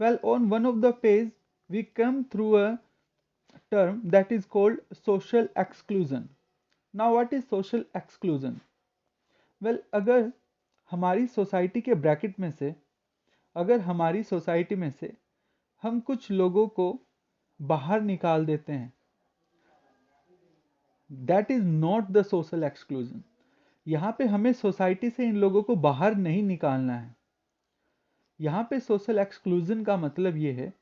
Well, on one of the page, we come through a term that is called social exclusion. Now, what is social exclusion? Well, अगर हमारी society के bracket में से अगर हमारी society में से हम कुछ लोगों को बाहर निकाल देते हैं, that is not the social exclusion. यहाँ पे हमें सोसाइटी से इन लोगों को बाहर नहीं निकालना है। यहाँ पे सोशल एक्सक्लूजन का मतलब ये है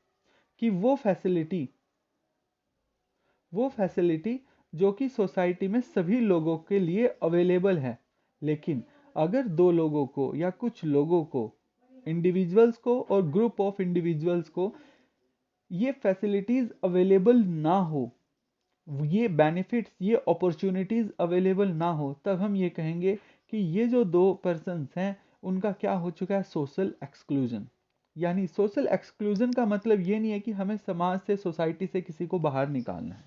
कि वो फैसिलिटी जो कि सोसाइटी में सभी लोगों के लिए अवेलेबल है, लेकिन अगर दो लोगों को या कुछ लोगों को, इंडिविजुअल्स को और ग्रुप ऑफ इंडिविजुअल्स को ये फैसिलिटीज अवेलेबल ना हो, ये बेनिफिट्स, ये अपॉर्चुनिटीज अवेलेबल ना हो, तब हम ये कहेंगे कि ये जो दो पर्सन्स हैं उनका क्या हो चुका है, सोशल एक्सक्लूजन। यानी सोशल एक्सक्लूजन का मतलब ये नहीं है कि हमें समाज से, सोसाइटी से किसी को बाहर निकालना है।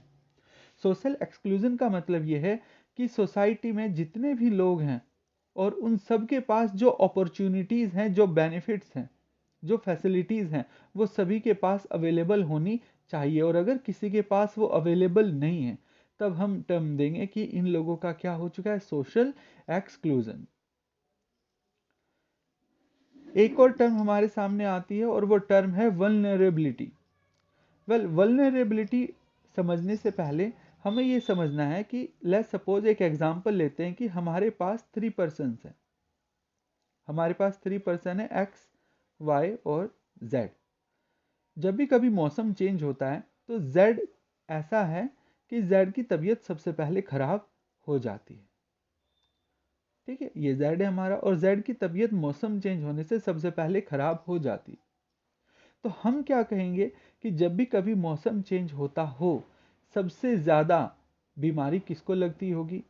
सोशल एक्सक्लूजन का मतलब ये है कि सोसाइटी में जितने भी लोग हैं और उन सब के पास जो अपॉर्चुनिटीज़ हैं, जो बेनिफिट्स हैं, जो फैसिलिटीज़ हैं, वो सभी के पास अवेलेबल होनी चाहिए। और अगर किसी के पास वो अवेलेबल नहीं है, तब हम टर्म देंगे कि इन लोगों का क्या हो चुका है, सोशल एक्सक्लूजन। एक और टर्म हमारे सामने आती है और वो टर्म है वल्नरेबिलिटी। वेल, वल्नरेबिलिटी समझने से पहले हमें ये समझना है कि लेट्स सपोज एक एग्जांपल लेते हैं कि हमारे पास 3 पर्सन्स हैं। हमारे पास 3 पर्सन है, एक्स, वाई और जेड। जब भी कभी मौसम चेंज होता है तो जेड ऐसा है कि जेड की तबीयत सबसे पहले खराब हो जाती है। ठीक है, ये जेड है हमारा, और जेड की तबीयत मौसम चेंज होने से सबसे पहले खराब हो जाती है। तो हम क्या कहेंगे कि जब भी कभी मौसम चेंज होता हो, सबसे ज़्यादा बीमारी किसको लगती होगी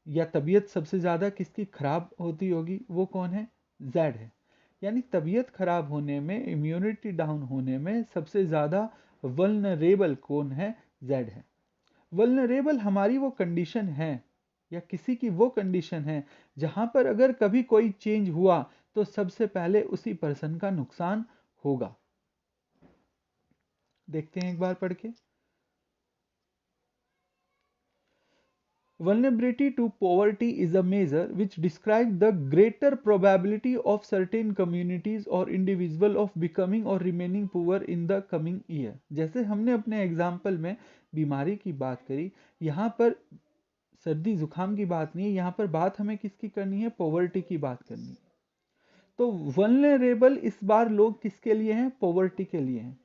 या तबीयत सबसे ज़्यादा किसकी खराब होती होगी, वो कौन है, जेड है। यानी तबीयत खराब होने में, इम्यूनिटी डाउन होने में सबसे ज़्यादा वल्नरेबल कौन है, जेड है। वल्नरेबल हमारी वो कंडीशन है या किसी की वो कंडीशन है जहां पर अगर कभी कोई चेंज हुआ तो सबसे पहले उसी पर्सन का नुकसान होगा। देखते हैं एक बार पढ़ के। Vulnerability to poverty is a measure which describes the greater probability of certain communities or individual of becoming or remaining poor in the coming year। जैसे हमने अपने एग्जाम्पल में बीमारी की बात करी, यहाँ पर सर्दी जुकाम की बात नहीं है, यहाँ पर बात हमें किसकी करनी है, पॉवर्टी की बात करनी है। तो वल्नरेबल इस बार लोग किसके लिए हैं, पॉवर्टी के लिए हैं।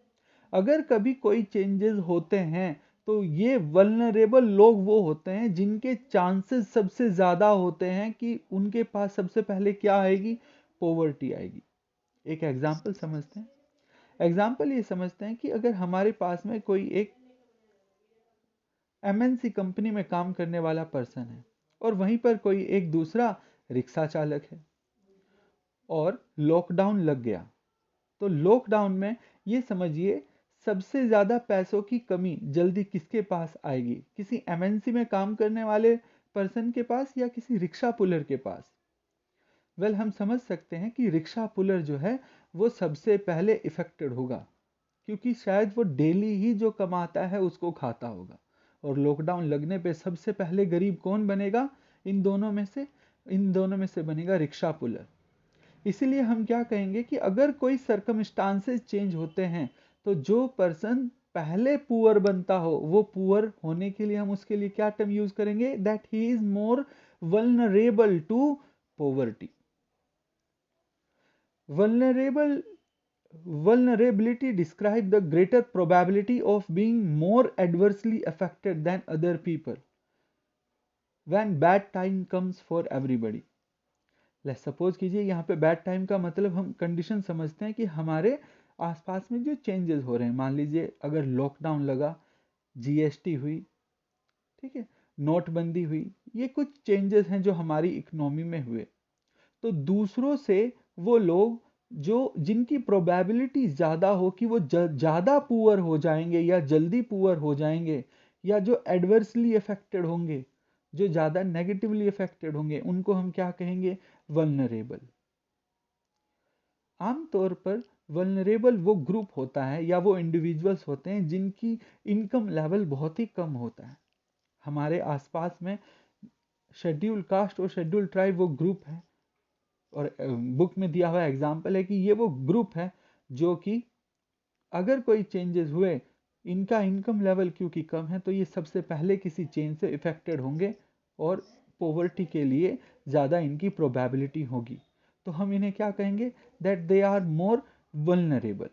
अगर कभी कोई चेंजेस होते हैं तो ये वल्नरेबल लोग वो होते हैं जिनके चांसेस सबसे ज़्यादा होते हैं कि उनके पास सबसे पहले क्या आएगी, पॉवर्टी आएगी। एक एग्जांपल समझते हैं। एग्जांपल ये समझते हैं कि अगर हमारे पास में कोई एक एमएनसी कंपनी में काम करने वाला पर्सन है और वहीं पर कोई एक दूसरा रिक्शा चालक है और लॉकडाउन लग गया, तो लॉकडाउन में ये समझिए सबसे ज़्यादा पैसों की कमी जल्दी किसके पास आएगी, किसी एमएनसी में काम करने वाले पर्सन के पास या किसी रिक्शा पुलर के पास। वेल, हम समझ सकते हैं कि रिक्शा पुलर जो है वो सबसे पहले इफेक्टेड होगा, क्योंकि शायद वो डेली ही जो कमाता है उसको खाता होगा। और लॉकडाउन लगने पे सबसे पहले गरीब कौन बनेगा, इन दोनों में से बनेगा रिक्शा पुलर। इसीलिए हम क्या कहेंगे कि अगर कोई सर्कमस्टांसेस चेंज होते हैं तो जो पर्सन पहले पुअर बनता हो, वो पुअर होने के लिए हम उसके लिए क्या टर्म यूज करेंगे, that he is more vulnerable to poverty. Vulnerable Vulnerability describes the greater probability of being more adversely affected than other people when bad time comes for everybody। Let's suppose कीजिए, यहाँ पे bad time का मतलब हम condition समझते हैं कि हमारे आसपास में जो चेंजेस हो रहे हैं। मान लीजिए अगर लॉकडाउन लगा, जीएसटी हुई, ठीक है, नोटबंदी हुई, ये कुछ चेंजेस हैं जो हमारी इकोनॉमी में हुए। तो दूसरों से वो लोग जो जिनकी प्रोबेबिलिटी ज़्यादा हो कि वो ज़्यादा पुअर हो जाएंगे या जल्दी पुअर हो जाएंगे, या जो एडवर्सली अफेक्टेड होंगे, जो ज़्यादा नेगेटिवली अफेक्टेड होंगे, उनको हम क्या कहेंगे, वल्नरेबल। आमतौर पर वल्नरेबल वो ग्रुप होता है या वो इंडिविजुअल्स होते हैं जिनकी इनकम लेवल बहुत ही कम होता है। हमारे आसपास में शेड्यूल कास्ट और शेड्यूल ट्राइब वो ग्रुप है, और बुक में दिया हुआ एग्जाम्पल है कि ये वो ग्रुप है जो कि अगर कोई चेंजेस हुए, इनका इनकम लेवल क्योंकि कम है तो ये सबसे पहले किसी चेंज से इफेक्टेड होंगे और पोवर्टी के लिए ज़्यादा इनकी प्रोबेबिलिटी होगी। तो हम इन्हें क्या कहेंगे, that they are more vulnerable.